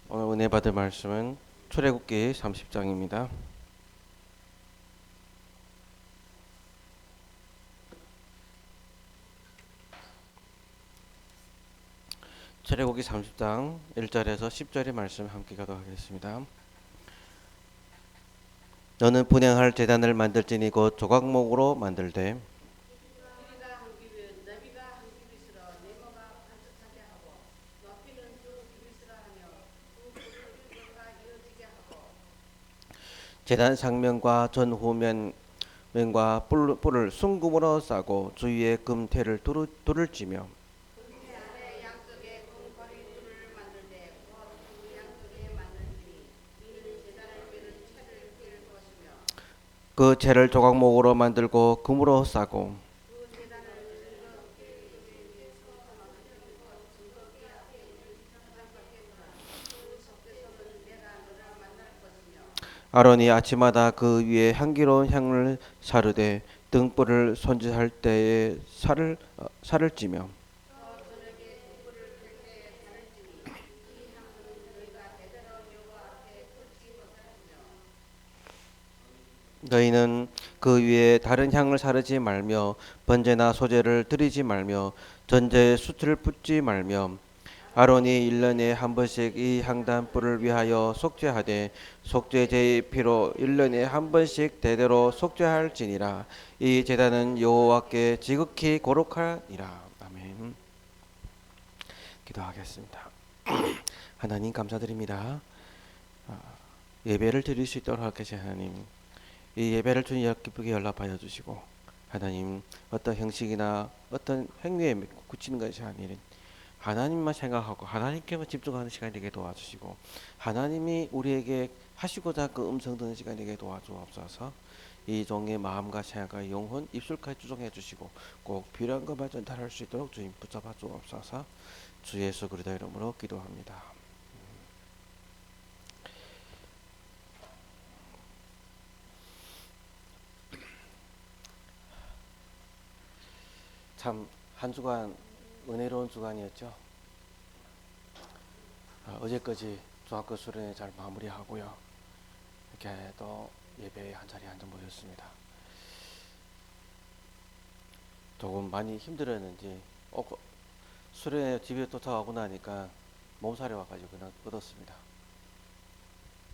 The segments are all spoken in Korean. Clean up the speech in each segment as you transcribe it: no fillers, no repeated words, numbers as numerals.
오늘 은혜 받을 말씀은 출애굽기 30장입니다. 출애굽기 30장 1절에서 10절의 말씀 함께 가도록하겠습니다. 너는 분향할 제단을 만들지니 곧 조각목으로 만들되 제단 상면과 전후면과 뿔을 순금으로 싸고 주위에 금태를 둘을 찌며 그 채를 조각목으로 만들고 금으로 싸고 아론이 아침마다 그 위에 향기로운 향을 사르되 등불을 손질할 때에 살을 찌며 너희는 그 위에 다른 향을 사르지 말며 번제나 소제를 드리지 말며 전제에 숯을 붓지 말며 아론이 1년에 한 번씩 이 향단불을 위하여 속죄하되 속죄제의 피로 1년에 한 번씩 대대로 속죄할지니라. 이 제단은 여호와께 지극히 거룩하니라. 아멘. 기도하겠습니다. 하나님 감사드립니다. 예배를 드릴 수 있도록 하겠습니다. 하나님, 이 예배를 주님 기쁘게 연락하여 주시고 하나님, 어떤 형식이나 어떤 행위에 굳히는 것이 아니라 하나님만 생각하고 하나님께만 집중하는 시간이 되게 도와주시고 하나님이 우리에게 하시고자 그 음성 듣는 시간이 되게 도와주옵소서. 이 종의 마음과 생각과 영혼 입술까지 주정해 주시고 꼭 필요한 것만 전달할 수 있도록 주님 붙잡아 주옵소서. 주 예수 그리스도 이름으로 기도합니다. 참 한 주간 은혜로운 주간이었죠. 어제까지 중학교 수련회 잘 마무리하고요. 이렇게 또 예배에 한 자리에 앉아 모였습니다. 조금 많이 힘들었는지 수련회 집에 도착하고 나니까 몸살이 와가지고 그냥 뻗었습니다.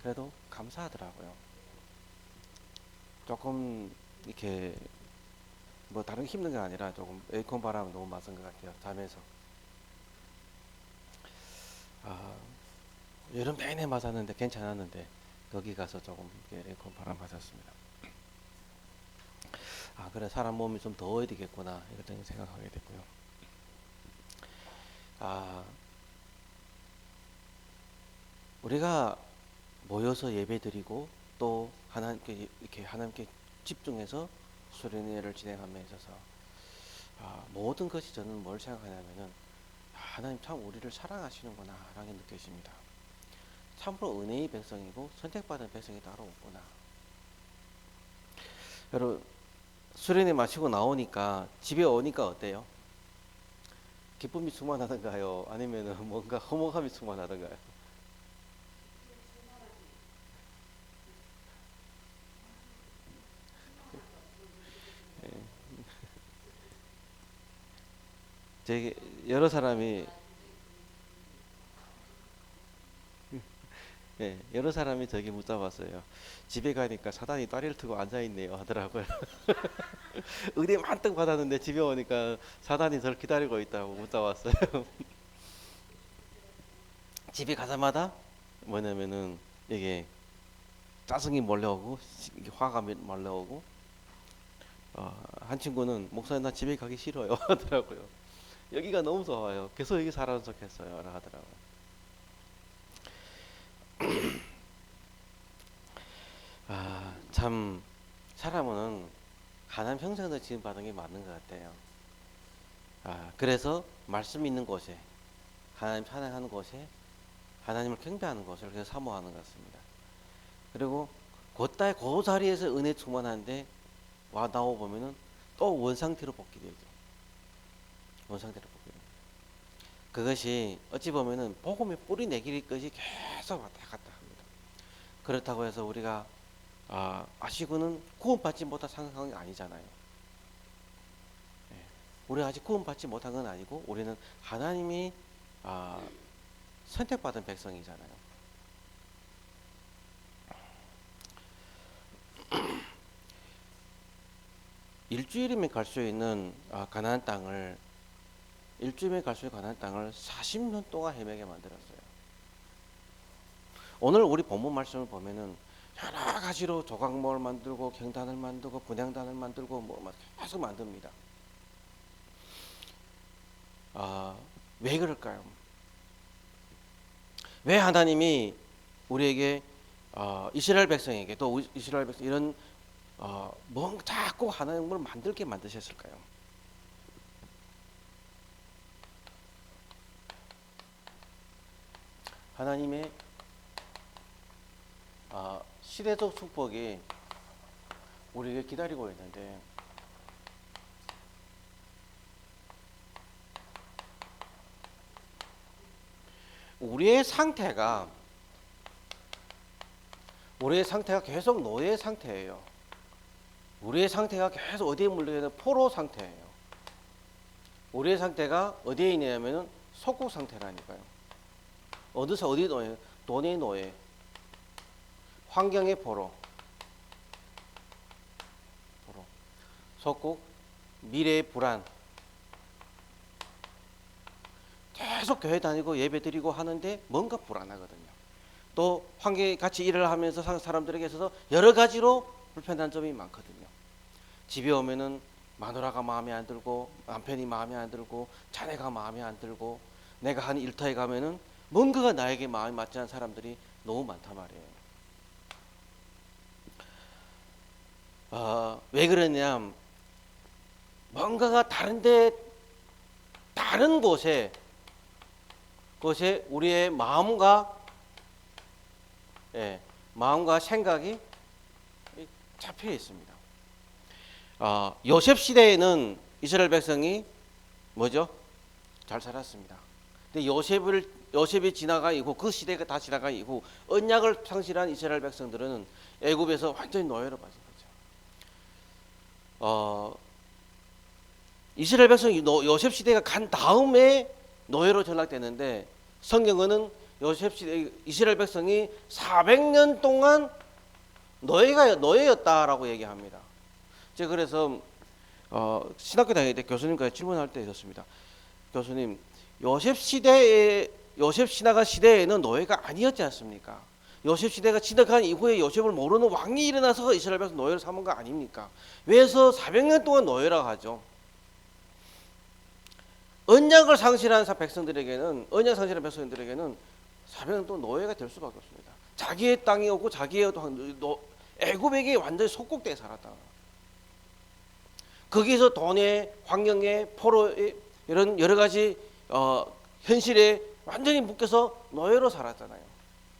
그래도 감사하더라고요. 조금 이렇게 뭐 다른 힘든 게 아니라 조금 에어컨 바람 너무 맞은 것 같아요. 잠에서. 여름 내내 맞았는데 괜찮았는데 거기 가서 조금 에어컨 바람 맞았습니다. 그래 사람 몸이 좀 더워야 되겠구나 이렇게 생각하게 됐고요. 우리가 모여서 예배드리고 또 하나님께 이렇게 하나님께 집중해서 수련회를 진행함에 있어서 모든 것이 저는 뭘 생각하냐면은 하나님 참 우리를 사랑하시는구나 라는 게 느껴집니다. 참으로 은혜의 백성이고 선택받은 백성이 따로 없구나. 여러분 수련회 마치고 나오니까 집에 오니까 어때요? 기쁨이 충만하던가요? 아니면 뭔가 허무감이 충만하던가요? 되게 여러 사람이 여러 사람이 저기 묻어봤어요. 집에 가니까 사단이 다리를 트고 앉아있네요 하더라고요. 의대 만뜩 받았는데 집에 오니까 사단이 저를 기다리고 있다고 묻어봤어요. 집에 가자마자 뭐냐면은 이게 짜증이 몰려오고 화가 몰려오고 한 친구는 목사님 나 집에 가기 싫어요 하더라고요. 여기가 너무 좋아요. 계속 여기 살아서 좋겠어요 하더라고요. 참 사람은 하나님 형상을 지금 받은 게 맞는 것 같아요. 그래서 말씀 있는 곳에 하나님 찬양하는 곳에 하나님을 경배하는 것을 그래서 사모하는 것 같습니다. 그리고 그 자리에서 은혜 충만한데 와 나오 보면은 또 원상태로 복귀되죠. 원상태로 복귀. 그것이 어찌 보면은 복음의 뿌리 내길 것이 계속 왔다 갔다 합니다. 그렇다고 해서 우리가 아시고는 구원받지 못한 상황이 아니잖아요. 우리가 아직 구원받지 못한 건 아니고 우리는 하나님이 선택받은 백성이잖아요. 일주일이면 갈 수 있는 가나안 땅을 40년 동안 헤매게 만들었어요. 오늘 우리 본문 말씀을 보면은 여러 가지로 조각목을 만들고 경단을 만들고 분향단을 만들고 뭐 계속 만듭니다. 왜 그럴까요? 왜 하나님이 우리에게 이스라엘 백성에게 또 이스라엘 백성 이런 뭔가 자꾸 하나님을 만들게 만드셨을까요? 하나님의 시대적 축복이 우리에게 기다리고 있는데 우리의 상태가 계속 노예 상태예요. 우리의 상태가 계속 어디에 물려있는 포로 상태예요. 우리의 상태가 어디에 있냐면은 속국 상태라니까요. 어디 노예? 돈의 노예, 환경의 포로, 속국, 미래의 불안. 계속 교회 다니고 예배 드리고 하는데 뭔가 불안하거든요. 또 환경에 같이 일을 하면서 사람들에게 있어서 여러 가지로 불편한 점이 많거든요. 집에 오면은 마누라가 마음에 안 들고 남편이 마음에 안 들고 자네가 마음에 안 들고 내가 한 일터에 가면은 뭔가가 나에게 마음이 맞지 않는 사람들이 너무 많단 말이에요. 왜 그러냐? 뭔가가 다른 곳에 우리의 마음과 생각이 잡혀 있습니다. 요셉 시대에는 이스라엘 백성이 뭐죠? 잘 살았습니다. 근데 요셉이 지나가 이후 그 시대가 다 지나가 이후 언약을 상실한 이스라엘 백성들은 애굽에서 완전히 노예로 빠진 거죠. 이스라엘 백성이 요셉 시대가 간 다음에 노예로 전락되는데 성경은 요셉 시대 이스라엘 백성이 400년 동안 노예였다라고 얘기합니다. 제가 그래서 신학교 다닐 때 교수님과 질문할 때 있었습니다. 교수님, 요셉 지나간 시대에는 노예가 아니었지 않습니까? 요셉 시대가 지나간 이후에 요셉을 모르는 왕이 일어나서 이스라엘 백성 노예를 삼은 거 아닙니까? 왜서 400년 동안 노예라고 하죠? 언약 상실한 백성들에게는 400년 동안 노예가 될 수밖에 없습니다. 자기의 땅이 없고 자기의 애굽에게 완전히 속국되어 살았다. 거기서 돈에 환경에 포로에 이런 여러 가지 현실에 완전히 묶여서 노예로 살았잖아요.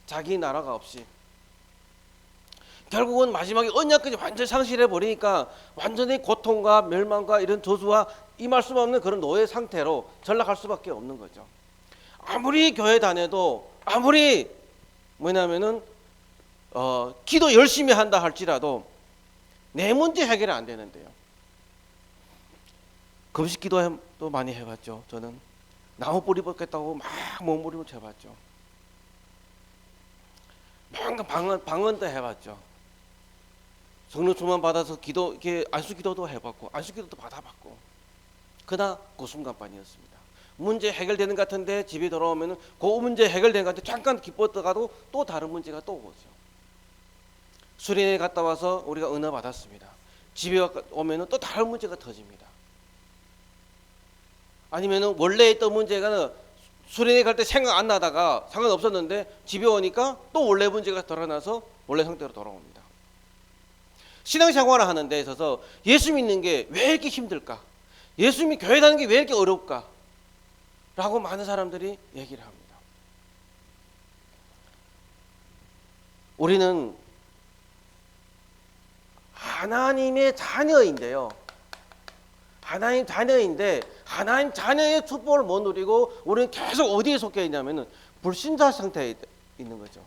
자기 나라가 없이. 결국은 마지막에 언약까지 완전히 상실해 버리니까 완전히 고통과 멸망과 이런 저주와 임할 수 없는 그런 노예 상태로 전락할 수밖에 없는 거죠. 아무리 교회 다녀도 아무리 기도 열심히 한다 할지라도 내 문제 해결이 안 되는데요. 금식 기도도 많이 해봤죠. 저는 나무 뿌리 뽑겠다고 막 몸부림을 쳐봤죠. 방언도 해봤죠. 성령 충만 받아서 안수 기도도 해봤고 안수 기도도 받아봤고 그러나 그 순간반이었습니다. 문제 해결되는 것 같은데 집에 돌아오면 그 문제 해결된 것 같은데 잠깐 기뻤다가도 또 다른 문제가 또 오죠. 수련회 갔다 와서 우리가 은혜 받았습니다. 집에 오면 또 다른 문제가 터집니다. 아니면 원래 있던 문제가 수련회 갈 때 생각 안 나다가 상관없었는데 집에 오니까 또 원래 문제가 드러나서 원래 상태로 돌아옵니다. 신앙생활을 하는 데 있어서 예수 믿는 게 왜 이렇게 힘들까? 예수 믿 교회 다니는 게 왜 이렇게 어려울까? 라고 많은 사람들이 얘기를 합니다. 우리는 하나님의 자녀인데요. 하나님 자녀인데 하나님 자녀의 축복을 못 누리고 우리는 계속 어디에 속해 있냐면은 불신자 상태에 있는 거죠.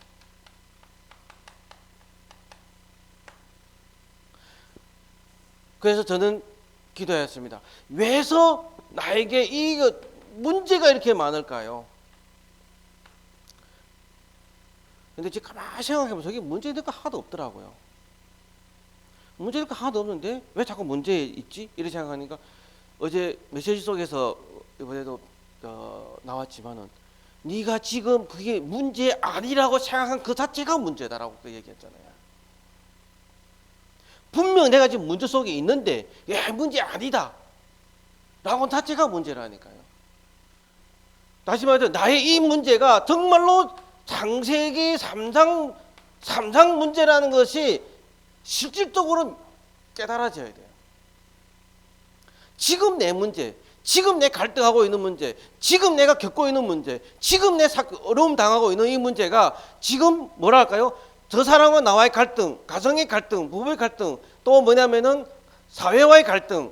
그래서 저는 기도했습니다. 왜서 나에게 이 문제가 이렇게 많을까요? 근데 지금 가만히 생각해보면 저게 문제될 거 하나도 없더라고요. 문제될 거 하나도 없는데 왜 자꾸 문제 있지? 이렇게 생각하니까 어제 메시지 속에서 이번에도 나왔지만은 네가 지금 그게 문제 아니라고 생각한 그 자체가 문제다라고 그 얘기했잖아요. 분명 내가 지금 문제 속에 있는데 문제 아니다 라고 자체가 문제라니까요. 다시 말해서 나의 이 문제가 정말로 창세기 3장 문제라는 것이 실질적으로 깨달아져야 돼요. 지금 내 문제, 지금 내 갈등하고 있는 문제, 지금 내가 겪고 있는 문제, 지금 내 어려움 당하고 있는 이 문제가 지금 뭐랄까요? 저 사람과 나와의 갈등, 가정의 갈등, 부부의 갈등, 또 뭐냐면은 사회와의 갈등,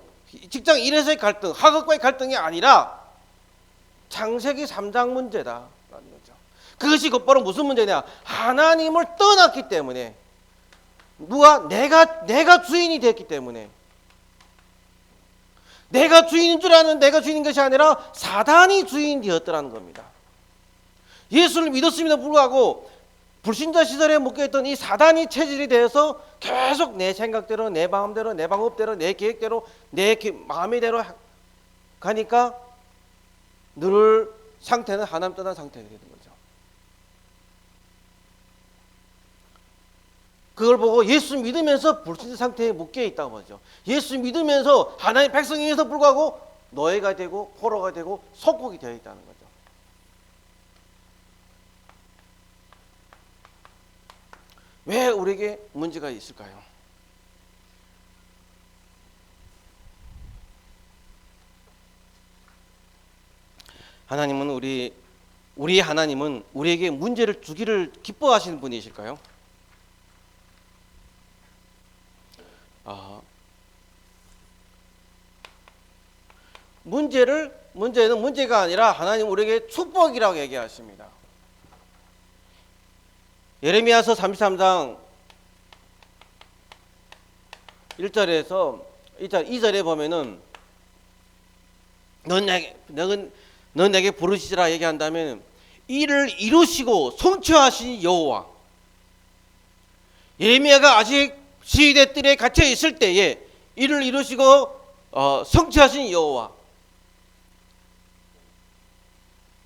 직장 일에서의 갈등, 학업과의 갈등이 아니라 창세기 3장 문제다라는 거죠. 그것이 곧바로 무슨 문제냐? 하나님을 떠났기 때문에 내가 주인이 됐기 때문에 내가 주인인 줄 아는 내가 주인인 것이 아니라 사단이 주인이 되었더라는 겁니다. 예수를 믿었음에도 불구하고 불신자 시절에 묶여있던 이 사단이 체질이 되어서 계속 내 생각대로 내 마음대로 내 방법대로 내 계획대로 내 마음대로 가니까 늘 상태는 하나님 떠난 상태가 되는 거죠. 그걸 보고 예수 믿으면서 불신자 상태에 묶여 있다고 하죠. 예수 믿으면서 하나님의 백성임에도 불구하고 노예가 되고 포로가 되고 속국이 되어 있다는 거죠. 왜 우리에게 문제가 있을까요? 하나님은 우리의 하나님은 우리에게 문제를 주기를 기뻐하시는 분이실까요? 문제는 문제가 아니라 하나님 우리에게 축복이라고 얘기하십니다. 예레미야서 33장 1절에서 2절에 보면은 넌 내게 부르시라 얘기한다면 이를 이루시고 성취하신 여호와. 예레미야가 아직 시대 뜰에 갇혀 있을 때에 이를 이루시고 성취하신 여호와.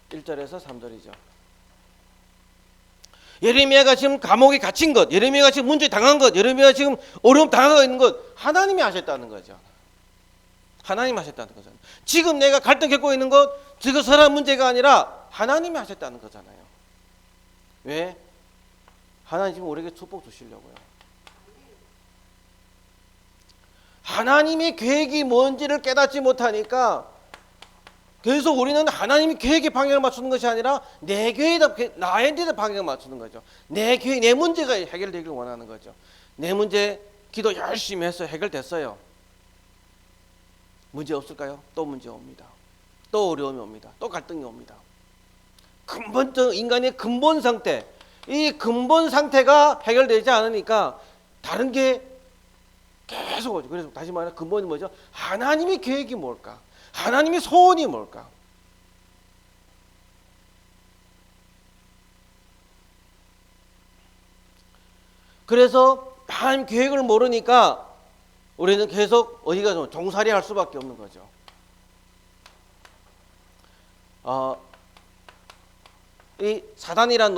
1절에서 3절이죠. 예레미야가 지금 감옥에 갇힌 것, 예레미야가 지금 문제 당한 것, 예레미야가 지금 어려움 당하고 있는 것 하나님이 하셨다는 거죠. 하나님이 하셨다는 거잖아요. 지금 내가 갈등 겪고 있는 것, 지금 사람 문제가 아니라 하나님이 하셨다는 거잖아요. 왜? 하나님 지금 우리에게 축복 주시려고요. 하나님의 계획이 뭔지를 깨닫지 못하니까 계속 우리는 하나님의 계획에 방향을 맞추는 것이 아니라 내 계획에다 나한테 방향을 맞추는 거죠. 내 계획, 내 문제가 해결되길 원하는 거죠. 내 문제 기도 열심히 해서 해결됐어요. 문제 없을까요? 또 문제 옵니다. 또 어려움이 옵니다. 또 갈등이 옵니다. 근본적 인간의 근본 상태, 이 근본 상태가 해결되지 않으니까 다른 게 계속 오죠. 그래서 다시 말해 근본이 뭐죠? 하나님의 계획이 뭘까? 하나님의 소원이 뭘까? 그래서 하나님 계획을 모르니까 우리는 계속 어디가 좀 종살이 할 수밖에 없는 거죠. 이 사단이라는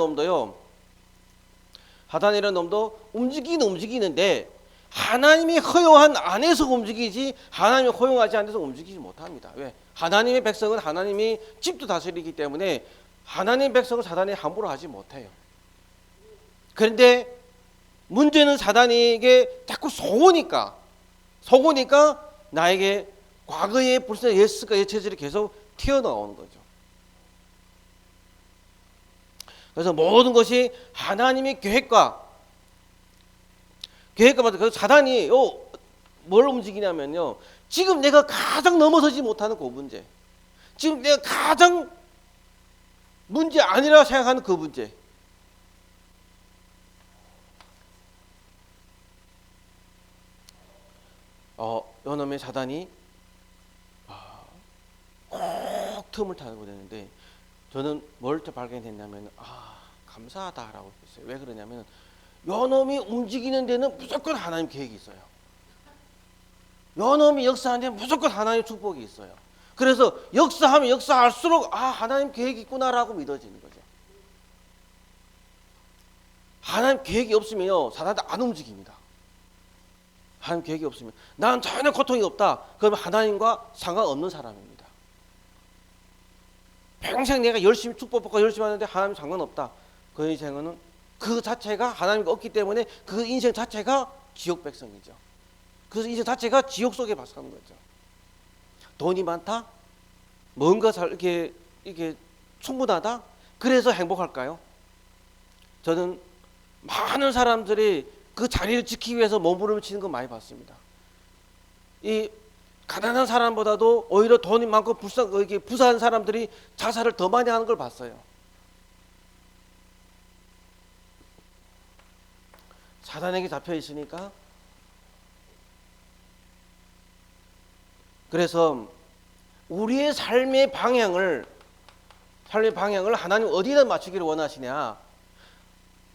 놈도 움직이는데 하나님이 허용한 안에서 움직이지 하나님이 허용하지 않아서 움직이지 못합니다. 왜? 하나님의 백성은 하나님이 집도 다스리기 때문에 하나님의 백성을 사단이 함부로 하지 못해요. 그런데 문제는 사단에게 자꾸 속으니까 나에게 과거의 불신의 예스가 체질이 계속 튀어나오는 거죠. 그래서 모든 것이 하나님의 계획과 맞아. 그래서 사단이 뭘 움직이냐면요, 지금 내가 가장 넘어서지 못하는 그 문제, 지금 내가 가장 문제 아니라 생각하는 그 문제, 요놈의 사단이 꼭 틈을 타고 되는데, 저는 뭘 발견했냐면 감사하다라고 했어요. 왜 그러냐면 요놈이 움직이는 데는 무조건 하나님 계획이 있어요. 요놈이 역사하는 데는 무조건 하나님 축복이 있어요. 그래서 역사하면 역사할수록 하나님 계획이 있구나라고 믿어지는 거죠. 하나님 계획이 없으면요, 사단도 안 움직입니다. 하나님 계획이 없으면 난 전혀 고통이 없다, 그러면 하나님과 상관없는 사람입니다. 평생 내가 열심히 축복받고 열심히 하는데 하나님 상관없다, 그 인생은 그 자체가 하나님이 없기 때문에 그 인생 자체가 지옥 백성이죠. 그 인생 자체가 지옥 속에 사는 거죠. 돈이 많다, 뭔가 이렇게 충분하다, 그래서 행복할까요? 저는 많은 사람들이 그 자리를 지키기 위해서 몸부림치는 거 많이 봤습니다. 이 가난한 사람보다도 오히려 돈이 많고 부자한 사람들이 자살을 더 많이 하는 걸 봤어요. 사단에게 잡혀 있으니까. 그래서 우리의 삶의 방향을 하나님 어디다 맞추기를 원하시냐?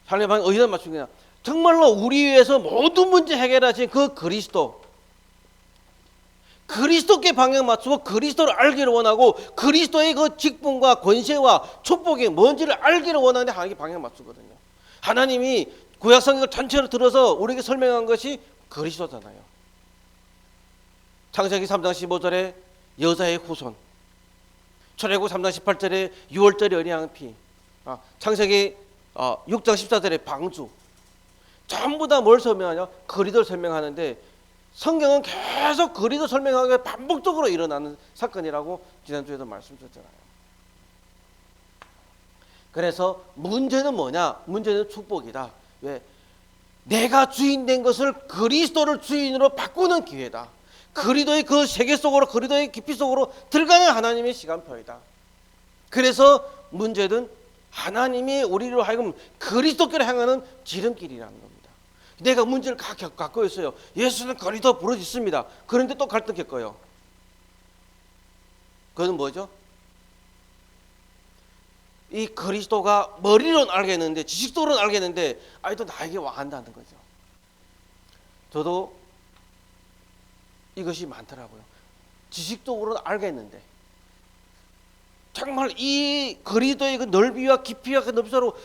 삶의 방향 어디다 맞추느냐? 정말로 우리 위해서 모든 문제 해결하신 그 그리스도께 방향 맞추고 그리스도를 알기를 원하고, 그리스도의 그 직분과 권세와 축복이 뭔지를 알기를 원하는데 하나님께 방향 맞추거든요. 하나님이 구약 성경을 전체로 들어서 우리에게 설명한 것이 그리스도잖아요. 창세기 3장 15절에 여자의 후손, 출애굽 3장 18절에 6월절의 어린 양 피, 창세기 6장 14절에 방주, 전부 다 뭘 설명하냐? 그리스도를 설명하는데, 성경은 계속 그리스도 설명하기가 반복적으로 일어나는 사건이라고 지난주에도 말씀드렸잖아요. 그래서 문제는 뭐냐? 문제는 축복이다. 왜? 내가 주인 된 것을 그리스도를 주인으로 바꾸는 기회다. 그리스도의 그 세계 속으로, 그리스도의 깊이 속으로 들어가는 하나님의 시간표이다. 그래서 문제는 하나님이 우리로 하여금 그리스도께로 향하는 지름길이라는 겁니다. 내가 문제를 갖고 있어요. 예수는 거리도 부러졌습니다. 그런데 또 갈등 겪어요. 그건 뭐죠? 이 그리스도가 머리로는 알겠는데, 지식적으로는 알겠는데 아직도 나에게 와한다는 거죠. 저도 이것이 많더라고요. 지식적으로는 알겠는데 정말 이 그리스도의 그 넓이와 깊이와 그 넓이로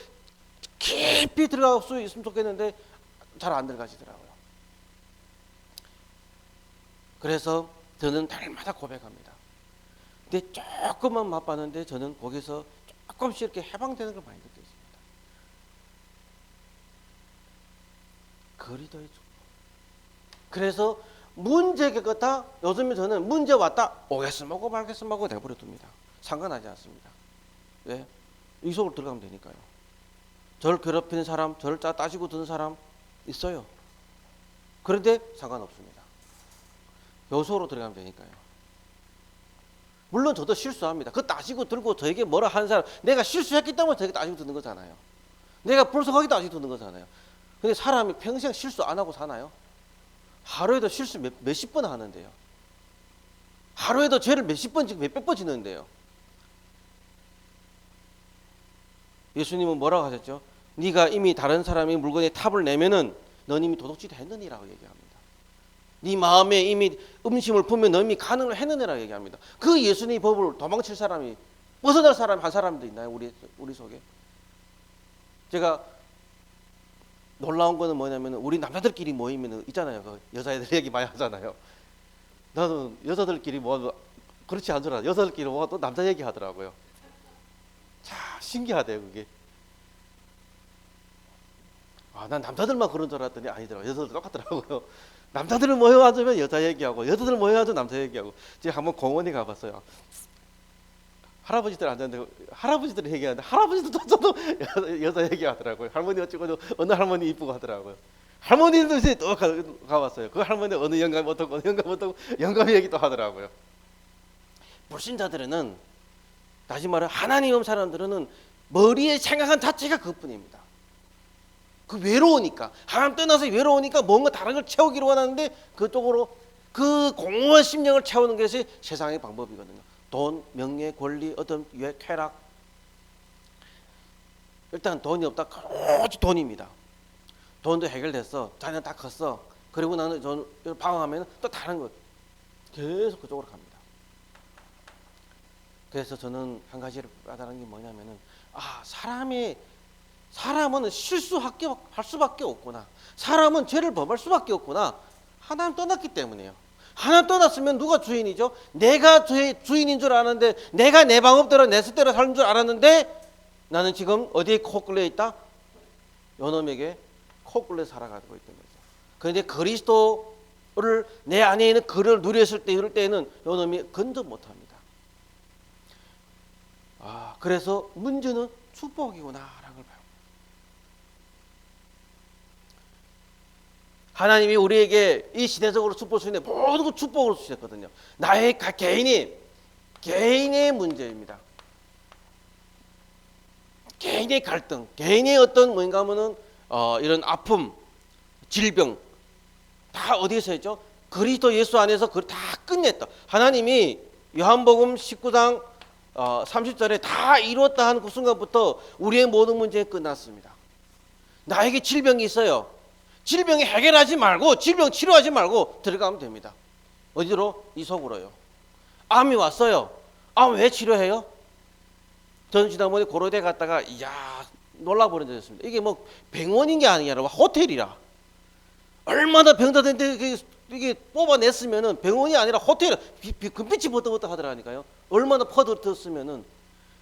깊이 들어갈 수 있으면 좋겠는데 잘 안 들어가시더라고요. 그래서 저는 달마다 고백합니다. 근데 조금만 맛봤는데 저는 거기서 조금씩 이렇게 해방되는 걸 많이 느꼈습니다. 그리스도의 축복. 그래서 문제 겪었다, 요즘에 저는 문제 왔다, 오겠으면 오고 말겠으면 오고 내버려 둡니다. 상관하지 않습니다. 왜? 이 속으로 들어가면 되니까요. 저를 괴롭히는 사람, 저를 따지고 드는 사람 있어요. 그런데 상관없습니다. 요 속으로 들어가면 되니까요. 물론 저도 실수합니다. 그 따지고 들고 저에게 뭐라 하는 사람, 내가 실수했기 때문에 저에게 따지고 듣는 거잖아요. 내가 불쌍하게 따지고 듣는 거잖아요. 근데 사람이 평생 실수 안 하고 사나요? 하루에도 실수 몇십 번 하는데요. 하루에도 죄를 몇십 번, 몇백 번 짓는데요. 예수님은 뭐라고 하셨죠? 네가 이미 다른 사람이 물건에 탑을 내면은 넌 이미 도둑질을 했느니라고 얘기합니다. 네 마음에 이미 음심을 품면 너 이미 가능을 했느니라고 얘기합니다. 그 예수님의 법을 도망칠 사람이, 벗어날 사람 한 사람도 있나요? 우리 속에. 제가 놀라운 거는 뭐냐면, 우리 남자들끼리 모이면 있잖아요. 그 여자애들 얘기 많이 하잖아요. 나는 여자들끼리 뭐 그렇지 않더라. 여자들끼리 뭐 또 남자 얘기 하더라고요. 자, 신기하대요, 그게. 난 남자들만 그런 줄 알았더니 아니더라고요. 여자들 똑같더라고요. 남자들은 모여가지고 여자 얘기하고, 여자들 모여가지고 남자 얘기하고. 제가 한번 공원에 가봤어요. 할아버지들 앉았는데 할아버지들 얘기하는데 할아버지도 저도 여자 얘기하더라고요. 할머니 어쩌고 어느 할머니 이쁘고 하더라고요. 할머니들도 이제 또 가봤어요. 그 할머니 어느 영감이 어떻고 어느 영감이 어떻고 영감 얘기 또 하더라고요. 불신자들은 다시 말해 하나님 없는 사람들은 머리에 생각한 자체가 그것뿐입니다. 그 외로우니까 하나님 떠나서 외로우니까 뭔가 다른 걸 채우기로 원하는데 그쪽으로 그 공허한 심령을 채우는 것이 세상의 방법이거든요. 돈, 명예, 권리, 어떤 쾌락. 일단 돈이 없다. 오직 돈입니다. 돈도 해결됐어. 자녀 다 컸어. 그리고 나는 방황하면 또 다른 것 계속 그쪽으로 갑니다. 그래서 저는 한 가지를 깨달은 게 뭐냐면은 사람은 실수할 수밖에 없구나. 사람은 죄를 범할 수밖에 없구나. 하나님 떠났기 때문에요. 하나님 떠났으면 누가 주인이죠? 내가 주인인 줄 알았는데, 내가 내 방법대로 내 뜻대로 사는 줄 알았는데, 나는 지금 어디에 코 끌려 있다? 요놈에게 코 끌려 살아가고 있던 거죠. 그런데 그리스도를 내 안에 있는 그를 누렸을 때, 이럴 때에는 요놈이 건져 못합니다. 그래서 문제는 축복이구나라는 걸 봐요. 하나님이 우리에게 이 시대적으로 축복을 주시는데 모든 걸 축복으로 주셨거든요. 나의 개인의 문제입니다. 개인의 갈등, 개인의 어떤 뭔가 하면은 이런 아픔, 질병 다 어디에서 했죠? 그리스도 예수 안에서 그걸 다 끝냈다. 하나님이 요한복음 19장 30절에 다 이루었다 하는 그 순간부터 우리의 모든 문제는 끝났습니다. 나에게 질병이 있어요. 질병이 해결하지 말고, 질병 치료하지 말고 들어가면 됩니다. 어디로? 이 속으로요. 암이 왔어요. 암 왜 치료해요? 저는 지난번에 고려대 갔다가 놀라버린 적이 있습니다. 이게 뭐 병원인 게 아니라 호텔이라. 얼마나 병자들인데 이게 뽑아냈으면은 병원이 아니라 호텔, 금빛이 버떡버떡 하더라니까요. 얼마나 퍼들었으면은.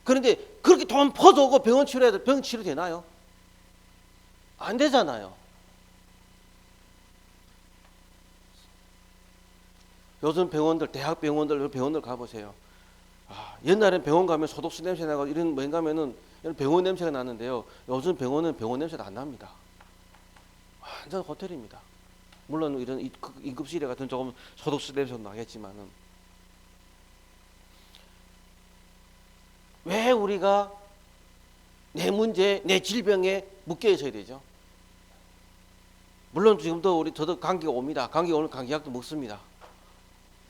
그런데 그렇게 돈 퍼주고 병원 치료해야 돼. 병 치료 되나요? 안 되잖아요. 요즘 병원들, 대학 병원들 가보세요. 옛날엔 병원 가면 소독수 냄새 나고 이런 가면은 병원 냄새가 났는데요. 요즘 병원은 병원 냄새가 안 납니다. 완전 호텔입니다. 물론 이런 응급실에 같은 조금 소독수 냄새도 나겠지만은 왜 우리가 내 문제, 내 질병에 묶여 있어야 되죠? 물론 지금도 저도 감기가 옵니다. 감기 오면 감기약도 먹습니다.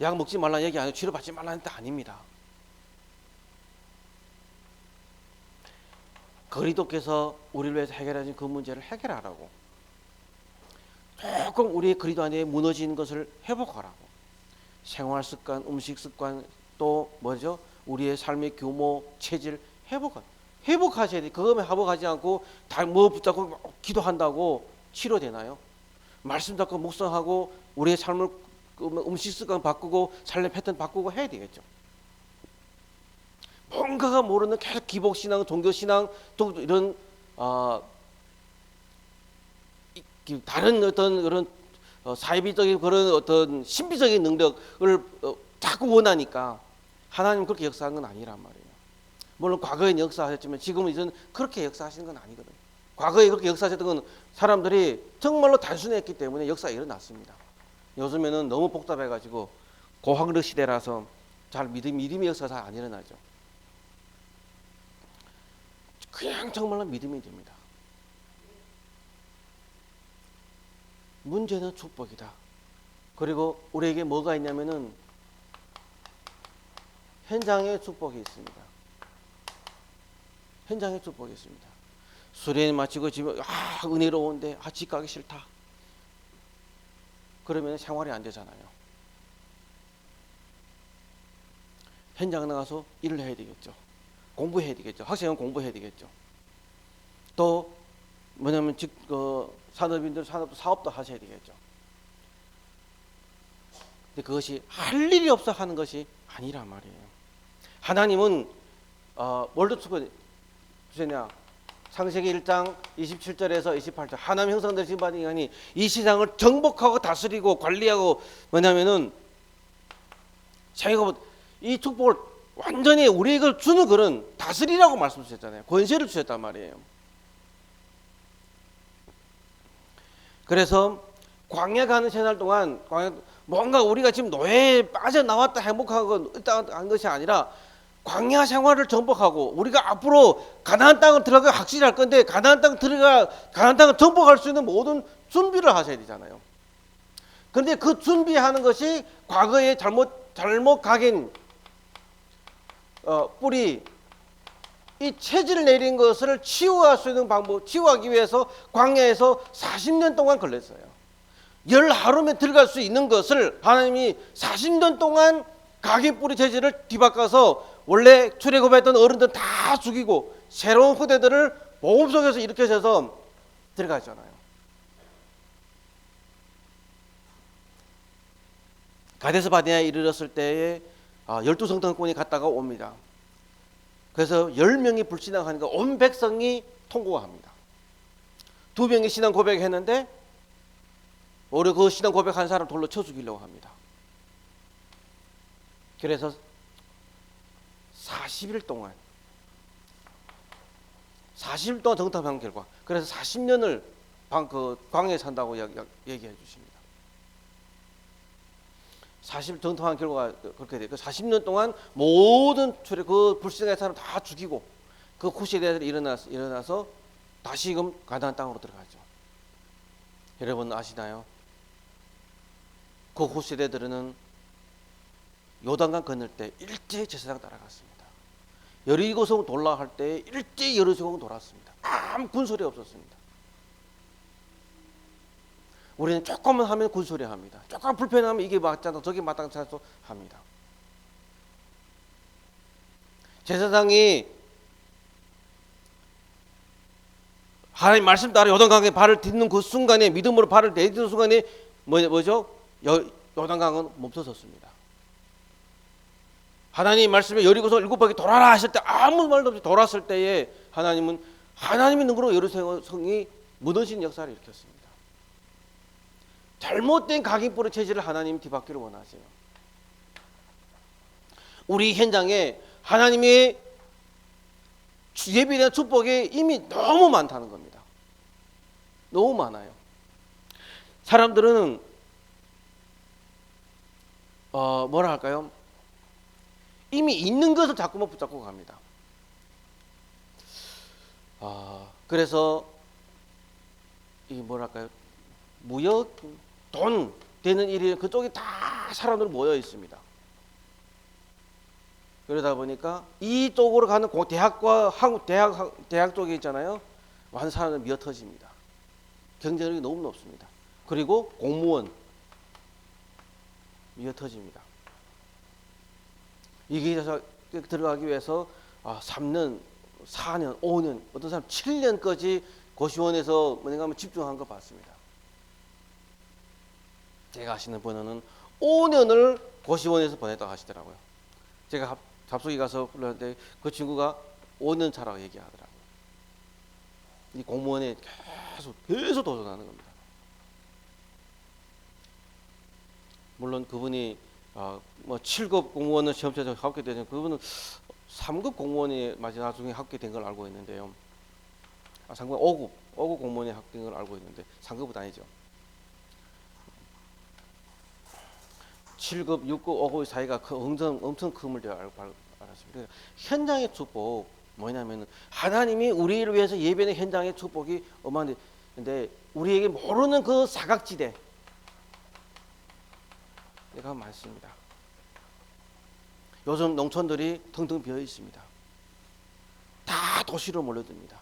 약 먹지 말라는 얘기 아니고 치료받지 말라는 뜻 아닙니다. 그리스도께서 우리를 위해서 해결하신 그 문제를 해결하라고. 조금 우리의 그리스도 안에 무너진 것을 회복하라고. 생활 습관, 음식 습관, 또 뭐죠? 우리의 삶의 규모, 체질 회복하셔야 돼. 그거만 회복하지 않고 뭐 붙잡고 기도한다고 치료되나요? 말씀 잡고 묵상하고 우리의 삶을 음식 습관 바꾸고 삶의 패턴 바꾸고 해야 되겠죠. 뭔가가 모르는 계속 기복신앙, 종교신앙, 또 이런 다른 어떤 그런 사이비적인 그런 어떤 신비적인 능력을 자꾸 원하니까 하나님 그렇게 역사한 건 아니란 말이에요. 물론 과거에는 역사하셨지만 지금은 이제는 그렇게 역사하시는 건 아니거든요. 과거에 그렇게 역사하셨던 건 사람들이 정말로 단순했기 때문에 역사가 일어났습니다. 요즘에는 너무 복잡해가지고 고학력 시대라서 잘 믿음의 역사가 잘 안 일어나죠. 그냥 정말로 믿음이 됩니다. 문제는 축복이다. 그리고 우리에게 뭐가 있냐면은 현장에 축복이 있습니다. 현장에 축복이 있습니다. 수련 마치고 집에 은혜로운데 집 가기 싫다. 그러면 생활이 안 되잖아요. 현장 나가서 일을 해야 되겠죠. 공부해야 되겠죠. 학생은 공부해야 되겠죠. 또 뭐냐면 산업인들 사업도 하셔야 되겠죠. 근데 그것이 할 일이 없어 하는 것이 아니란 말이에요. 하나님은 뭘로 주셨냐? 창세기 1장 27절에서 28절 하나님 형상되신 바 인간이 이 세상을 정복하고 다스리고 관리하고 뭐냐면은 자기가 이 축복을 완전히 우리에게 주는 그런 다스리라고 말씀 주셨잖아요. 권세를 주셨단 말이에요. 그래서 광야 가는 세날 동안 뭔가 우리가 지금 노예에 빠져나왔다 행복하고 한 것이 아니라 광야 생활을 정복하고 우리가 앞으로 가나안 땅을 들어가 확실히 할 건데 가나안 땅을 정복할 수 있는 모든 준비를 하셔야 되잖아요. 그런데 그 준비하는 것이 과거에 잘못 각인 뿌리 이 체질을 내린 것을 치유할 수 있는 방법, 치유하기 위해서 광야에서 40년 동안 걸렸어요. 열 하루면 들어갈 수 있는 것을 하나님이 40년 동안 각인 뿌리 체질을 뒤바꿔서 원래 출애굽했던 어른들 다 죽이고 새로운 후대들을 모험 속에서 일으켜서 들어가잖아요. 가데스 바네아에 이르렀을 때에 12성전군이 갔다가 옵니다. 그래서 10명이 불신앙하니까 온 백성이 통곡합니다. 2명이 신앙 고백했는데 오히려 그 신앙 고백한 사람 돌로 쳐 죽이려고 합니다. 그래서 40일 동안 정탐한 결과 그래서 40년을 광야에 산다고 얘기해 주십니다. 40일 정탐한 결과가 그렇게 돼요. 40년 동안 모든 그 불신의 사람 다 죽이고 그 후세대들이 일어나서 다시금 가나안 땅으로 들어가죠. 여러분 아시나요? 그 후세대들은 요단강 건널 때 일제히 제사장 따라갔습니다. 여리고성 돌라 할 때 일제히 여리고성 돌았습니다. 아무 군소리 없었습니다. 우리는 조금만 하면 군소리 합니다. 조금 불편하면 이게 맞잖아 저게 마땅찮아 합니다. 제사장이 하나님 말씀 따라 요단강에 발을 딛는 그 순간에 믿음으로 발을 내딛는 순간에 뭐죠? 요단강은 멈춰섰습니다. 하나님 말씀에 여리고서 7바퀴 돌아라 하실 때 아무 말도 없이 돌았을 때에 하나님은 하나님의 능력으로 여리고성이 무너진 역사를 일으켰습니다. 잘못된 각인뿌리 체질을 하나님 뒤바뀌기를 원하세요. 우리 현장에 하나님의 예비된 축복이 이미 너무 많다는 겁니다. 너무 많아요. 사람들은 뭐라 할까요? 이미 있는 것을 자꾸만 붙잡고 갑니다. 그래서 이 뭐랄까요? 무역, 돈 되는 일이 그쪽에 다 사람들 모여 있습니다. 그러다 보니까 이쪽으로 가는 대학과 대학 쪽에 있잖아요. 많은 사람들 미어 터집니다. 경쟁력이 너무 높습니다. 그리고 공무원 미어 터집니다. 이게 들어가기 위해서 3년, 4년, 5년, 어떤 사람 7년까지 고시원에서 뭔가 하면 집중한 거 봤습니다. 제가 아시는 분은 5년을 고시원에서 보냈다고 하시더라고요. 제가 잡수기 가서 불렀는데 그 친구가 5년 차라고 얘기하더라고요. 이 공무원에 계속 도전하는 겁니다. 물론 그분이 7급 공무원은 시험에서 합격되는 그분은 3급 공무원이 나중에 합격된 걸 알고 있는데요. 5급 공무원이 합격된 걸 알고 있는데 3급은 아니죠. 7급, 6급, 5급의 사이가 엄청 큼을 제가 알았습니다. 현장의 축복 뭐냐면 하나님이 우리를 위해서 예배는 현장의 축복이 어마한데 우리에게 모르는 그 사각지대 가 많습니다. 요즘 농촌들이 텅텅 비어 있습니다. 다 도시로 몰려듭니다.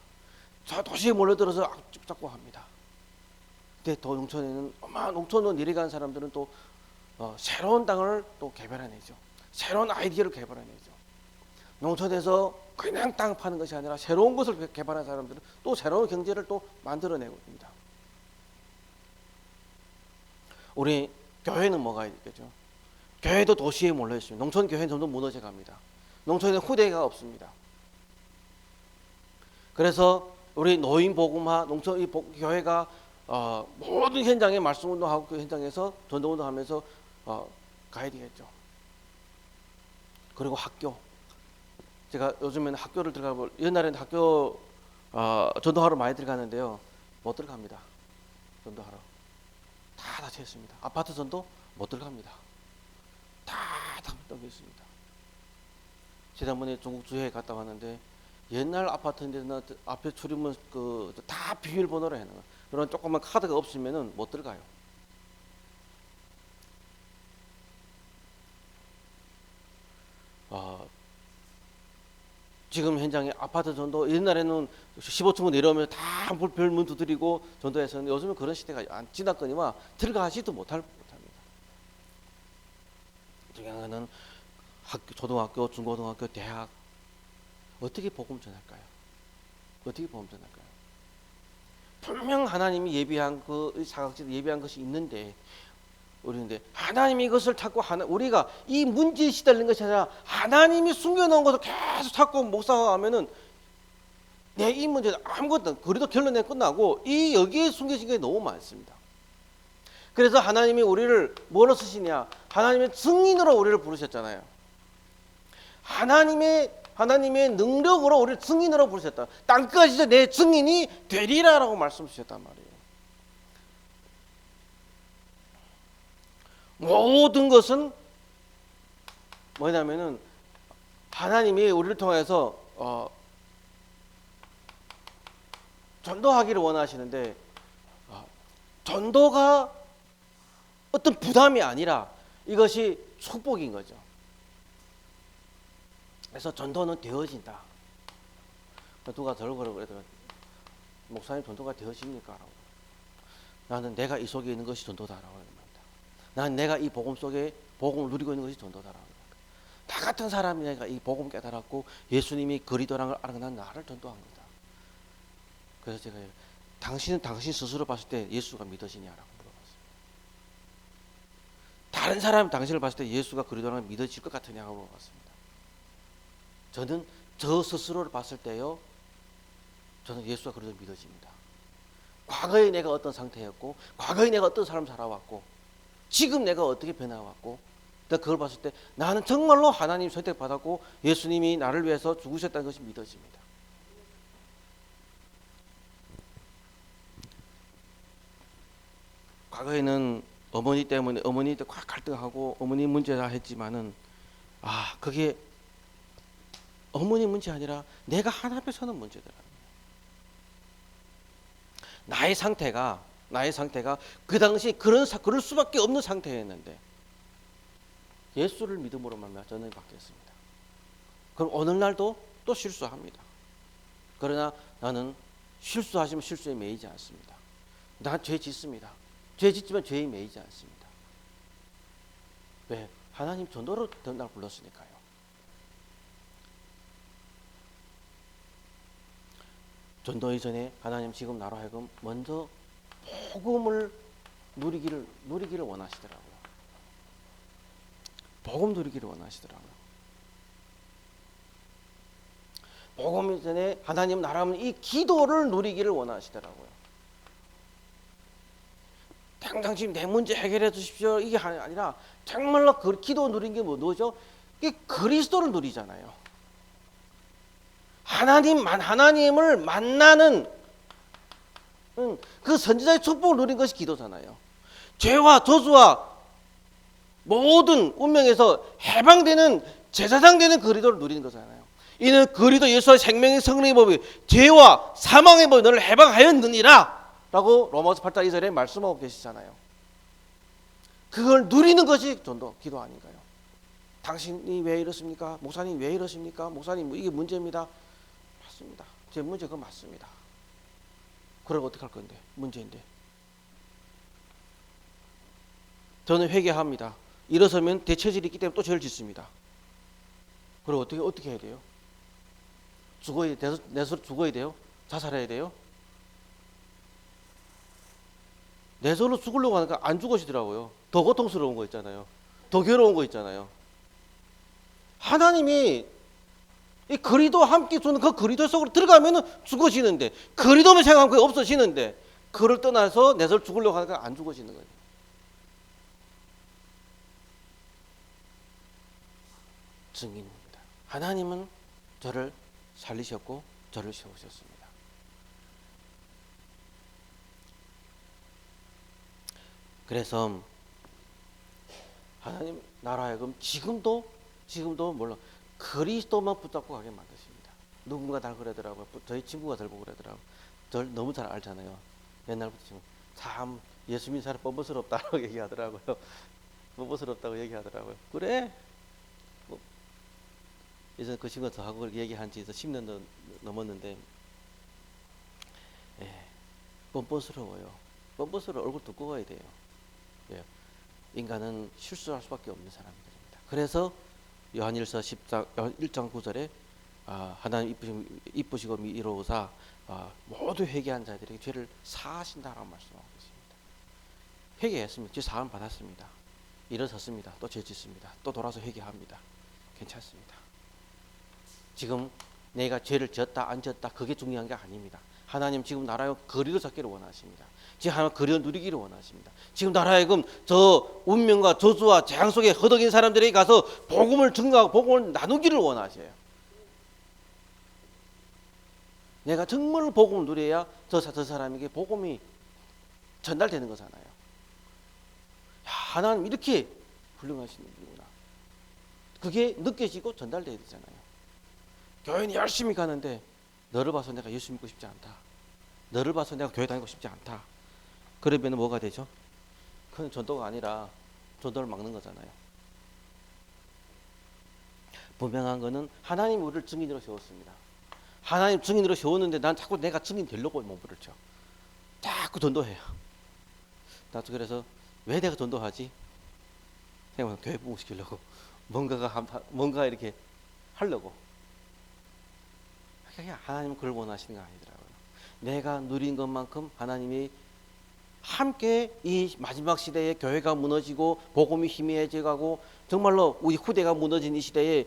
저 도시에 몰려들어서 악잡고 합니다. 근데 또 농촌으로 내려간 사람들은 또 새로운 땅을 또 개발해내죠. 새로운 아이디어를 개발해내죠. 농촌에서 그냥 땅 파는 것이 아니라 새로운 것을 개발한 사람들은 또 새로운 경제를 또 만들어내고 있습니다. 우리 교회는 뭐가 있겠죠? 교회도 도시에 몰려 있습니다. 농촌 교회는 점점 무너져 갑니다. 농촌에는 후대가 없습니다. 그래서 우리 노인 복음화 농촌 교회가 모든 현장에 말씀 운동하고 그 현장에서 전도 운동하면서 가야 되겠죠. 그리고 학교. 제가 요즘에는 학교를 옛날에는 학교 전도하러 많이 들어가는데요. 못 들어갑니다. 전도하러. 다 닫혀 있습니다. 아파트 전도 못 들어갑니다. 다 닫혀 있습니다. 지난번에 중국 주회에 갔다 왔는데 옛날 아파트인데 앞에 출입문 다 비밀번호로 해놔요. 그런 조그만 카드가 없으면은 못 들어가요. 지금 현장에 아파트 전도 옛날에는 15층으로 내려오면 다 별문 두드리고 전도했었는데 요즘은 그런 시대가 안 지났거니와 들어가지도 못합니다. 중요한 것은 초등학교, 중고등학교, 대학 어떻게 복음 전할까요? 어떻게 복음 전할까요? 분명 하나님이 예비한 그 사각지대 예비한 것이 있는데 우리인데 하나님이 이것을 찾고 우리가 이 문제에 시달리는 것이 아니라 하나님이 숨겨놓은 것을 계속 찾고 묵상하면은 내 이 문제 아무것도 그래도 결론에 끝나고 이 여기에 숨겨진 게 너무 많습니다. 그래서 하나님이 우리를 뭐로 쓰시냐? 하나님의 증인으로 우리를 부르셨잖아요. 하나님의 능력으로 우리를 증인으로 부르셨다. 땅끝까지 내 증인이 되리라라고 말씀 주셨단 말이에요. 모든 것은 뭐냐면은 하나님이 우리를 통해서 전도하기를 원하시는데 전도가 어떤 부담이 아니라 이것이 축복인 거죠. 그래서 전도는 되어진다. 누가 저를 그러더라고요. 목사님 전도가 되어집니까? 라고. 나는 내가 이 속에 있는 것이 전도다라고 합니다. 나는 내가 이 복음 속에 복음을 누리고 있는 것이 전도다라고 합니다. 나 같은 사람이 내가 이 복음 깨달았고 예수님이 그리스도라는 걸 알고 난 나를 전도한 거다. 그래서 제가 당신은 당신 스스로 봤을 때 예수가 믿어지냐라고 물어봤습니다. 다른 사람이 당신을 봤을 때 예수가 그리스도라는 걸 믿어질 것 같으냐고 물어봤습니다. 저는 저 스스로를 봤을 때요, 저는 예수가 그리스도를 믿어집니다. 과거에 내가 어떤 상태였고, 과거에 내가 어떤 삶을 살아왔고, 지금 내가 어떻게 변해왔고, 그걸 봤을 때 나는 정말로 하나님 선택받았고 예수님이 나를 위해서 죽으셨다는 것이 믿어집니다. 과거에는 어머니 때문에 어머니한테 꽉 갈등하고 어머니 문제다 했지만은 그게 어머니 문제 아니라 내가 하나님 앞에 서는 문제더라. 나의 상태가 그 당시 그럴 수밖에 없는 상태였는데 예수를 믿음으로 말미암아 저는 바뀌었습니다. 그럼 오늘날도 또 실수합니다. 그러나 나는 실수하시면 실수에 매이지 않습니다. 난 죄 짓습니다. 죄 짓지만 죄에 매이지 않습니다. 왜? 하나님 전도로 날 불렀으니까요. 전도 이전에 하나님 지금 나로 하여금 먼저 복음을 누리기를 원하시더라고요. 복음 누리기를 원하시더라고요. 복음 이전에 하나님 나라면 이 기도를 누리기를 원하시더라고요. 당장 내 문제 해결해 주십시오. 이게 아니라 정말로 그 기도 누린 게 뭐죠? 이게 그리스도를 누리잖아요. 하나님을 만나는 그 선지자의 축복을 누린 것이 기도잖아요. 죄와 저주와 모든 운명에서 해방되는 제사장 되는 그리스도를 누리는 거잖아요. 이는 그리스도 예수의 생명의 성령의 법이 죄와 사망의 법이 너를 해방하였느니라 라고 로마서 8장 2절에 말씀하고 계시잖아요. 그걸 누리는 것이 전도, 기도 아닌가요? 당신이 왜 이렇습니까? 목사님 왜 이러십니까? 목사님 이게 문제입니다. 맞습니다. 제 문제 그거 맞습니다. 그럼 어떻게 할 건데? 문제인데. 저는 회개합니다. 일어서면 대처질이 있기 때문에 또 죄를 짓습니다. 그럼 어떻게 해야 돼요? 내 스스로 죽어야 돼요? 자살해야 돼요? 내 손으로 죽으려고 하니까 안 죽으시더라고요. 더 고통스러운 거 있잖아요. 더 괴로운 거 있잖아요. 하나님이 이 그리스도와 함께 주는 그 그리스도 속으로 들어가면은 죽어지는데 그리스도만 생각하면 그게 없어지는데 그를 떠나서 내 손으로 죽으려고 하니까 안 죽어지는 거예요. 증인입니다. 하나님은 저를 살리셨고 저를 세우셨습니다. 그래서 하나님 나라하여금 지금도 물론 그리스도만 붙잡고 가게 만드십니다. 누군가 날 그러더라고요. 저희 친구가 들고 그러더라고요. 절 너무 잘 알잖아요. 옛날부터 지금 참 예수 믿는 사람 뻔뻔스럽다고 얘기하더라고요. 뻔뻔스럽다고 얘기하더라고요. 그래? 뭐, 예전에 그 친구가 저하고 얘기한 지 10년 넘었는데, 예, 뻔뻔스러워요. 뻔뻔스러워. 얼굴 두꺼워야 돼요. 예, 인간은 실수할 수밖에 없는 사람들입니다. 그래서 요한일서 1장 9절에 하나님 이쁘시고 미로우사 모두 회개한 자들에게 죄를 사하신다라고 말씀하고 있습니다. 회개했습니다. 죄 사함 받았습니다. 일어섰습니다. 또 죄 짓습니다. 또 돌아서 회개합니다. 괜찮습니다. 지금 내가 죄를 지었다 안 지었다 그게 중요한 게 아닙니다. 하나님 지금 나라의 거리로 잡기를 원하십니다. 지금 하나님 거리로 누리기를 원하십니다. 지금 나라하여금 저 운명과 저주와 재앙 속에 허덕인 사람들에게 가서 복음을 증거하고 복음을 나누기를 원하셔요. 내가 정말 복음을 누려야 저 사람에게 복음이 전달되는 거잖아요. 야, 하나님 이렇게 훌륭하신 분이구나. 그게 느껴지고 전달돼야 되잖아요. 교회는 열심히 가는데 너를 봐서 내가 예수 믿고 싶지 않다. 너를 봐서 내가 교회 다니고 싶지 않다. 그러면 뭐가 되죠? 그건 전도가 아니라 전도를 막는 거잖아요. 분명한 거는 하나님 우리를 증인으로 세웠습니다. 하나님 증인으로 세웠는데 난 자꾸 내가 증인 되려고 몸부림쳐. 자꾸 전도해요. 나도 그래서 왜 내가 전도하지? 생각하면 교회 부흥시키려고 뭔가 이렇게 하려고. 하나님은 그걸 원하시는 거 아니더라고요. 내가 누린 것만큼 하나님이 함께 이 마지막 시대에 교회가 무너지고 복음이 희미해져가고 정말로 우리 후대가 무너진 이 시대에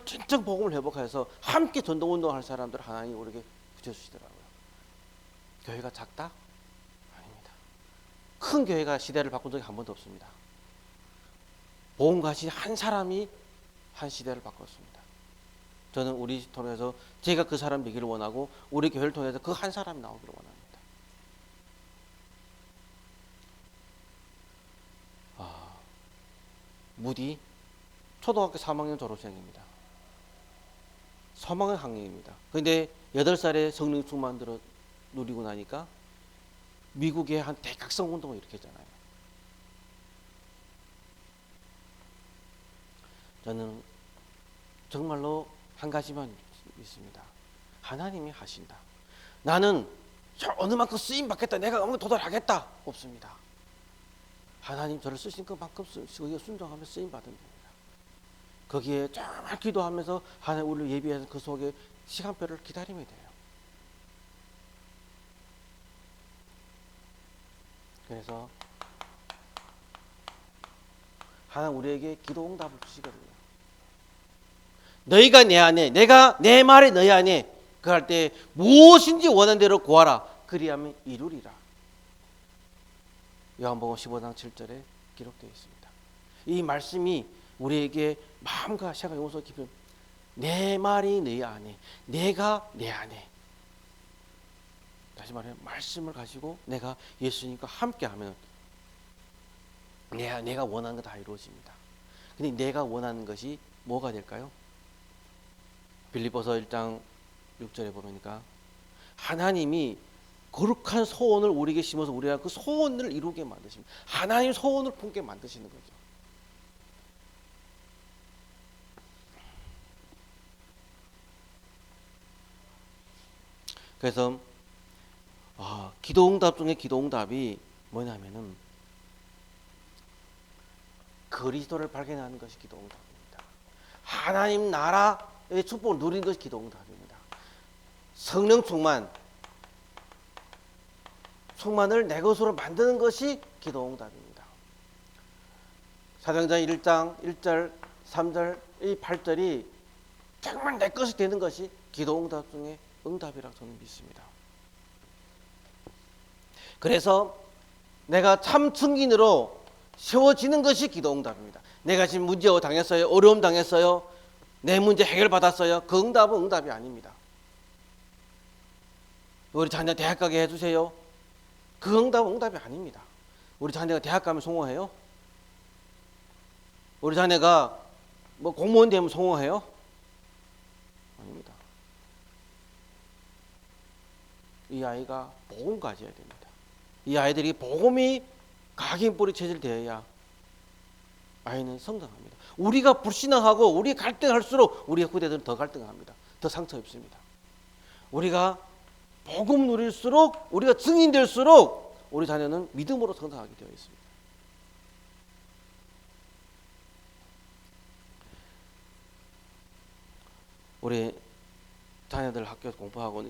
진정 복음을 회복해서 함께 전도운동할 사람들 하나님이 우리에게 붙여주시더라고요. 교회가 작다? 아닙니다. 큰 교회가 시대를 바꾼 적이 한 번도 없습니다. 복음 가진 한 사람이 한 시대를 바꿨습니다. 저는 우리 통해서 제가 그 사람 되기를 원하고 우리 교회를 통해서 그 한 사람이 나오기를 원합니다. 무디 초등학교 3학년 졸업생입니다. 3학년 학년입니다. 그런데 8살에 성령 충만 누리고 나니까 미국에 한 대각성 운동을 일으켰잖아요. 저는 정말로 한 가지만 믿습니다. 하나님이 하신다. 나는 어느 만큼 쓰임 받겠다. 내가 어느 도달하겠다. 없습니다. 하나님 저를 쓰신 것만큼 거기에 순종하며 쓰임 받은 겁니다. 거기에 정말 기도하면서 하나님 우리를 예비해서 그 속에 시간표를 기다리면 돼요. 그래서 하나님 우리에게 기도 응답을 주시거든요. 너희가 내 안에, 내가 내 말에 너희 안에 그할 때 무엇인지 원하는 대로 구하라. 그리하면 이루리라. 요한복음 15장 7절에 기록되어 있습니다. 이 말씀이 우리에게 마음과 생각, 영혼 깊이 내 말이 내 안에, 내가 내 안에. 다시 말해 말씀을 가지고 내가 예수님과 함께하면 내가 원하는 거 다 이루어집니다. 근데 내가 원하는 것이 뭐가 될까요? 빌립보서 1장 6절에 보니까 하나님이 거룩한 소원을 우리에게 심어서 우리가 그 소원을 이루게 만드십니다. 하나님 소원을 품게 만드시는 거죠. 그래서 기도응답 중에 기도응답이 뭐냐면은 그리스도를 발견하는 것이 기도응답입니다. 하나님 나라의 축복을 누리는 것이 기도응답입니다. 성령 충만을 내 것으로 만드는 것이 기도응답입니다. 사도행전 1장 1절 3절 이 8절이 정말 내 것이 되는 것이 기도응답 중에 응답이라고 저는 믿습니다. 그래서 내가 참 증인으로 세워지는 것이 기도응답입니다. 내가 지금 문제 당했어요. 어려움 당했어요. 내 문제 해결받았어요. 그 응답은 응답이 아닙니다. 우리 자녀 대학 가게 해주세요. 그 응답은 응답이 아닙니다. 우리 자녀가 대학 가면 성공해요? 우리 자녀가 뭐 공무원 되면 성공해요? 아닙니다. 이 아이가 복음 가져야 됩니다. 이 아이들이 복음이 각인 뿌리 체질되어야 아이는 성장합니다. 우리가 불신앙하고 우리 갈등할수록 우리 후대들은 더 갈등합니다. 더 상처 입습니다. 우리가 복음 누릴수록 우리가 증인될수록 우리 자녀는 믿음으로 성장하게 되어 있습니다. 우리 자녀들 학교 공부하고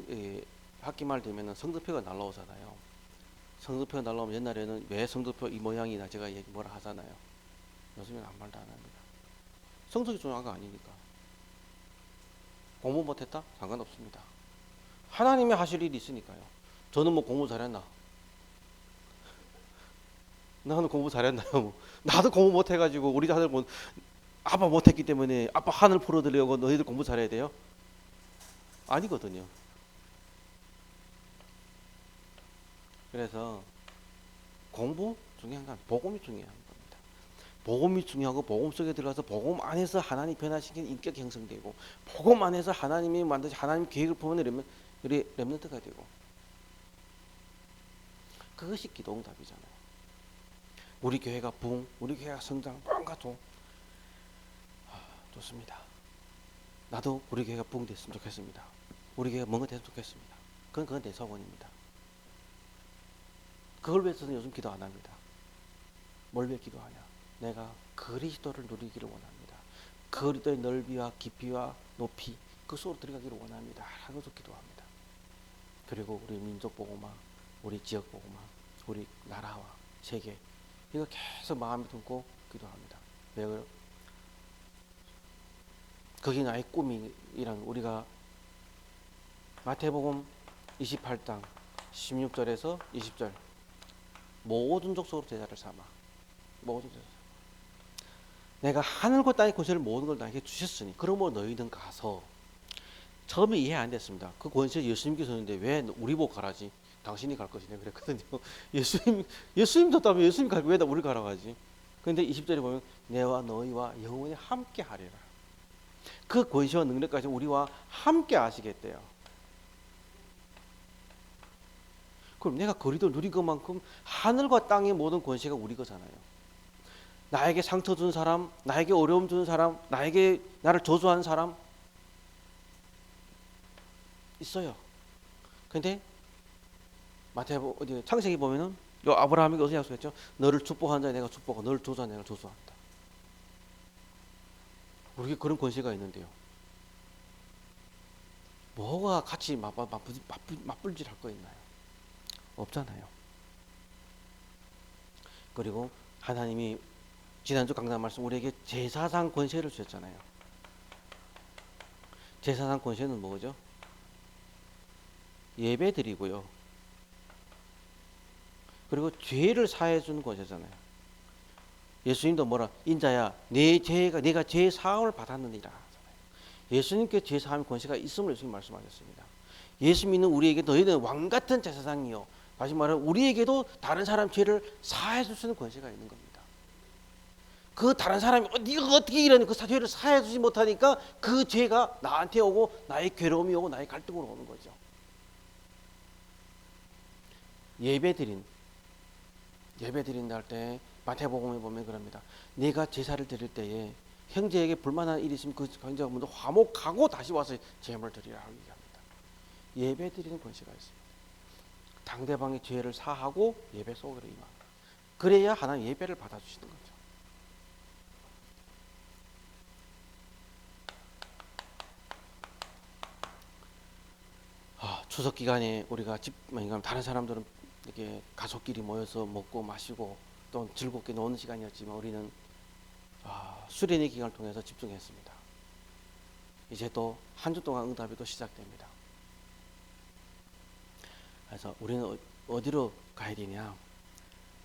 학기 말 되면은 성적표가 날라오잖아요. 성적표가 날라오면 옛날에는 왜 성적표 이 모양이나 제가 얘기 뭐라 하잖아요. 요즘에는 아무 말도 안 합니다. 성적이 중요한 거 아니니까. 공부 못했다? 상관없습니다. 하나님이 하실 일이 있으니까요. 저는 뭐 공부 잘했나? 나는 공부 잘했나요? 나도 공부 못해가지고 우리 아들 뭐 아빠 못했기 때문에 아빠 하늘 풀어드리려고 너희들 공부 잘해야 돼요? 아니거든요. 그래서 공부 중요한 건 복음이 중요한 겁니다. 복음이 중요하고 복음 속에 들어가서 복음 안에서 하나님 변화시킨 인격 형성되고 복음 안에서 하나님이 만드신 하나님 계획을 보면 렘넌트가 되고 그것이 기도 응답이잖아요. 우리 교회가 부흥, 우리 교회가 성장, 뭔가 좋습니다. 나도 우리 교회가 부흥됐으면 좋겠습니다. 우리 교회가 뭔가 됐으면 좋겠습니다. 그건 내 소원입니다. 그걸 위해서는 요즘 기도 안 합니다. 뭘 위해 기도하냐? 내가 그리스도를 누리기를 원합니다. 그리스도의 넓이와 깊이와 높이 그 속으로 들어가기를 원합니다. 하고서 기도합니다. 그리고 우리 민족 복음화, 우리 지역 복음화, 우리 나라와 세계 이거 계속 마음에 품고 기도합니다. 왜? 그게 나의 꿈이란 우리가 마태복음 28장 16절에서 20절 모든 족속으로 제자를 삼아 모든 제자 내가 하늘과 땅의 권세를 모든 걸 나에게 주셨으니 그러므로 너희는 가서 처음에 이해 안 됐습니다. 그 권세 예수님께서 줬는데 왜 우리 보고 가라지? 당신이 갈 것이냐 그랬거든요. 예수님 줬다면 예수님 가고 왜 우리 가라고 하지? 그런데 20절에 보면 내와 너희와 영원히 함께 하리라. 그 권세와 능력까지 우리와 함께 하시겠대요. 그럼 내가 거리도 누린 것만큼 하늘과 땅의 모든 권세가 우리 거잖아요. 나에게 상처 준 사람, 나에게 어려움 주는 사람, 나를 저주하는 사람 있어요. 근데 창세기 보면은 요 아브라함이 어디서 약속했죠? 너를 축복한 자에 내가 축복하고 너를 저주한 자에 내가 저주한다. 우리에게 그런 권세가 있는데요. 뭐가 같이 맞불질할 거 있나요? 없잖아요. 그리고 하나님이 지난주 강단 말씀 우리에게 제사상 권세를 주셨잖아요. 제사상 권세는 뭐죠? 예배 드리고요. 그리고 죄를 사해 주는 권세잖아요. 예수님도 뭐라 인자야 내가 죄 사함을 받았느니라. 예수님께 죄 사함의 권세가 있음을 예수님 말씀하셨습니다. 예수 믿는 우리에게 너희는 왕 같은 제사장이요. 다시 말하면 우리에게도 다른 사람 죄를 사해 줄 수 있는 권세가 있는 겁니다. 그 다른 사람이 네가 어떻게 이런 그 죄를 사해 주지 못하니까 그 죄가 나한테 오고 나의 괴로움이 오고 나의 갈등으로 오는 거죠. 예배 드린다 할 때 마태복음에 보면 그럽니다. 네가 제사를 드릴 때에 형제에게 불만한 일이 있으면 그 형제가 먼저 화목하고 다시 와서 제물을 드리라고 얘기합니다. 예배 드리는 권세가 있습니다. 상대방의 죄를 사하고 예배 속으로 임합니다. 그래야 하나님 예배를 받아주시는 거죠. 추석 기간에 우리가 다른 사람들은 이렇게 가족끼리 모여서 먹고 마시고 또 즐겁게 노는 시간이었지만 우리는 수련의 기간을 통해서 집중했습니다. 이제 또 한 주 동안 응답이 또 시작됩니다. 그래서 우리는 어디로 가야 되냐?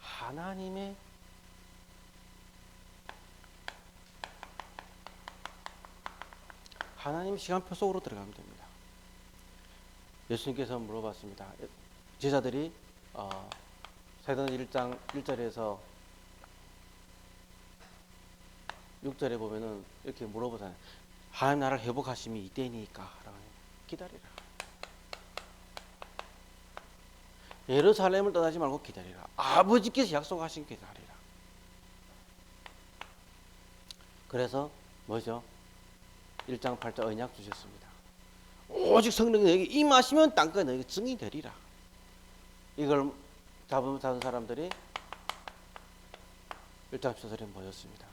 하나님 시간표 속으로 들어가면 됩니다. 예수님께서 물어봤습니다. 제자들이 사도행전 1장 1절에서 6절에 보면은 이렇게 물어보잖아요. 하나님 나라를 회복하심이 이때니까 라고 기다리라. 예루살렘을 떠나지 말고 기다리라. 아버지께서 약속하신 기다리라. 그래서 뭐죠? 1장 8절 언약 주셨습니다. 오직 성령이 너에게 임하시면 땅끝 너에게 증이 되리라. 이걸 잡은 사람들이 1장 14절에 모였습니다.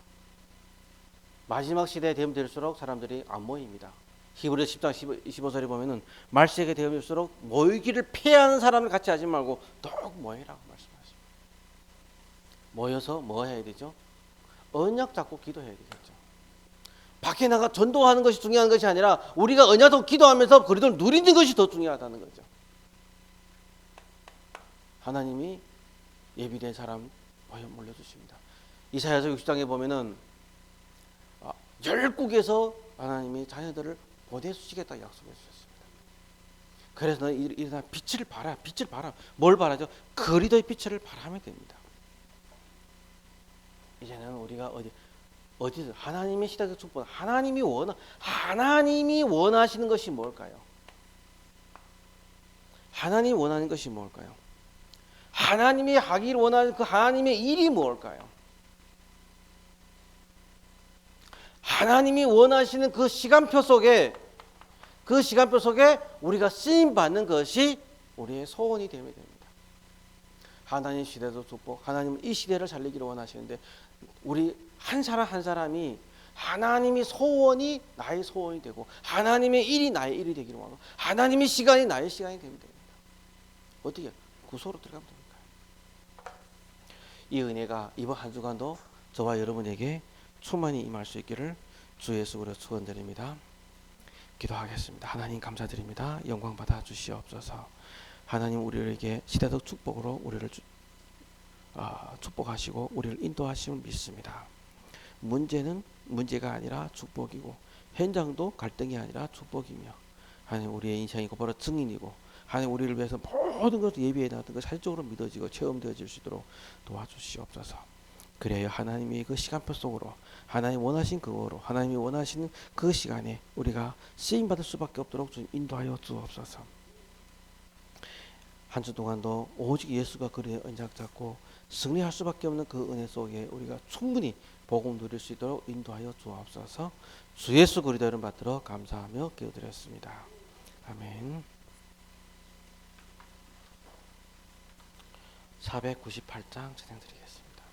마지막 시대에 되면 될수록 사람들이 안 모입니다. 히브리서 10장 25절에 보면은 말세가 되면일수록 모이기를 피하는 사람을 같이 하지 말고 더욱 모이라고 말씀하십니다. 모여서 뭐 해야 되죠? 언약 잡고 기도해야 되겠죠. 밖에 나가 전도하는 것이 중요한 것이 아니라 우리가 언약 잡고 기도하면서 그리스도를 누리는 것이 더 중요하다는 거죠. 하나님이 예비된 사람 몰려주십니다. 이사야서 60장에 보면은 열국에서 하나님이 자녀들을 보내주시겠다 약속해 주셨습니다. 그래서 일어나 빛을 발하, 빛을 발하. 뭘 발하죠? 그리스도의 빛을 발하면 됩니다. 이제는 우리가 어디서 하나님의 시대적 축복, 하나님이 원하시는 것이 뭘까요? 하나님이 원하는 것이 뭘까요? 하나님이 하기를 원하는 그 하나님의 일이 뭘까요? 하나님이 원하시는 그 시간표 속에 우리가 쓰임 받는 것이 우리의 소원이 되면 됩니다. 하나님 시대도 축복, 하나님은 이 시대를 살리기를 원하시는데 우리 한 사람 한 사람이 하나님의 소원이 나의 소원이 되고 하나님의 일이 나의 일이 되기를 원하고 하나님의 시간이 나의 시간이 되면 됩니다. 어떻게 구소로 들어가면 됩니까? 이 은혜가 이번 한 주간도 저와 여러분에게 충만히 임할 수 있기를 주 예수 그리스도로 축원드립니다. 기도하겠습니다. 하나님 감사드립니다. 영광 받아 주시옵소서. 하나님 우리에게 시대적 축복으로 우리를 축복하시고 우리를 인도하심을 믿습니다. 문제는 문제가 아니라 축복이고 현장도 갈등이 아니라 축복이며 하나님 우리의 인생이 곧바로 증인이고 하나님 우리를 위해서 모든 것을 예비해 놨던 것 사실적으로 믿어지고 체험되어질 수 있도록 도와주시옵소서. 그래야 하나님의 그 시간표 속으로 하나님 원하신 그거로 하나님이 원하시는 그 시간에 우리가 쓰임받을 수밖에 없도록 좀 인도하여 주옵소서. 한 주 동안도 오직 예수가 그리의 언약 잡고 승리할 수밖에 없는 그 은혜 속에 우리가 충분히 복음 누릴 수 있도록 인도하여 주옵소서. 주 예수 그리스도 이름 받들어 감사하며 기도드렸습니다. 아멘. 498장 진행드리겠습니다.